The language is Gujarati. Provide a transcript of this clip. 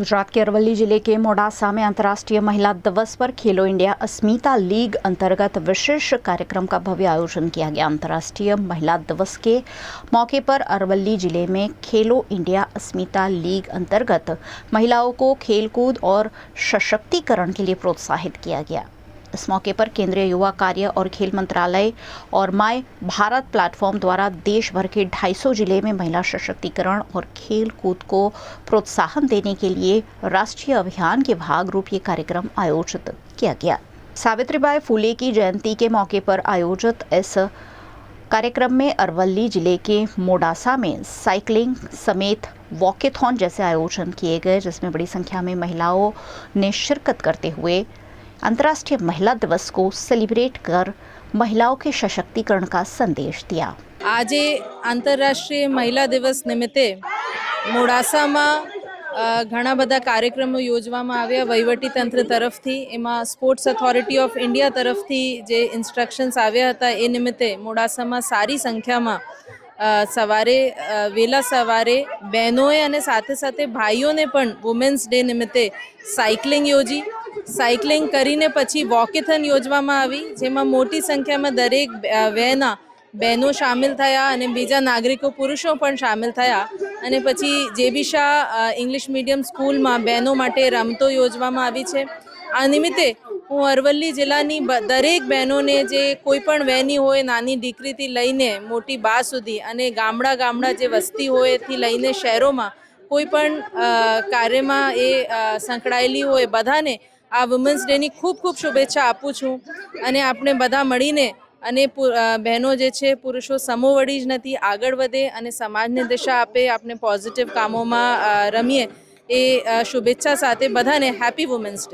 गुजरात के अरवली जिले के मोडासा में अंतर्राष्ट्रीय महिला दिवस पर खेलो इंडिया अस्मिता लीग अंतर्गत विशेष कार्यक्रम का भव्य आयोजन किया गया। अंतर्राष्ट्रीय महिला दिवस के मौके पर अरवली जिले में खेलो इंडिया अस्मिता लीग अंतर्गत महिलाओं को खेलकूद और सशक्तिकरण के लिए प्रोत्साहित किया गया। इस मौके पर केंद्रीय युवा कार्य और खेल मंत्रालय और माय भारत प्लेटफॉर्म द्वारा देश भर के 250 जिले में महिला सशक्तिकरण और खेल कूद को प्रोत्साहन देने के लिए राष्ट्रीय अभियान के भाग रूप ये कार्यक्रम आयोजित किया गया। सावित्रीबाई फुले की जयंती के मौके पर आयोजित इस कार्यक्रम में अरवली जिले के मोडासा में साइकिलिंग समेत वॉकेथॉन जैसे आयोजन किए गए, जिसमें बड़ी संख्या में महिलाओं ने शिरकत करते हुए अंतर्राष्ट्रीय महिला दिवस को सेलिब्रेट कर महिलाओं के सशक्तिकरण का संदेश दिया। आज आंतरराष्ट्रीय महिला दिवस निमित्ते મોડાસામાં ઘણા બધા કાર્યક્રમો યોજવામાં આવ્યા વહીવટી તંત્ર તરફથી। એમાં સ્પોર્ટ્સ ઓથોરિટી ઓફ ઇન્ડિયા તરફથી જે ઇન્સ્ટ્રક્શન્સ આવ્યા હતા એ નિમિત્તે મોડાસામાં સારી સંખ્યામાં સવારે વહેલા સવારે બહેનોએ અને સાથે સાથે ભાઈઓને પણ વુમેન્સ ડે નિમિત્તે સાયકલિંગ યોજી। સાયકલિંગ કરીને પછી વોકેથન યોજવામાં આવી, જેમાં મોટી સંખ્યામાં દરેક વયના બહેનો શામેલ થયા અને બીજા નાગરિકો પુરુષો પણ શામેલ થયા। અને પછી જેબી શાહ ઇંગ્લિશ મીડિયમ સ્કૂલમાં બહેનો માટે રમતો યોજવામાં આવી છે। આ નિમિત્તે હું અરવલ્લી જિલ્લાની દરેક બહેનોને જે કોઈ પણ વયની હોય, નાની દીકરીથી લઈને મોટી બા સુધી અને ગામડા જે વસ્તી હોય થી લઈને શહેરોમાં કોઈ પણ કાર્યમાં એ સંકળાયેલી હોય બધાને આ વુમેન્સ ડેની ખૂબ ખૂબ શુભેચ્છા આપું છું। અને આપણે બધા મળીને અને બહેનો જે છે પુરુષો સમોવડી જ નથી, આગળ વધે અને સમાજને દિશા આપે, આપણે પોઝિટિવ કામોમાં રમીએ એ શુભેચ્છા સાથે બધાને હેપી વુમેન્સ ડે।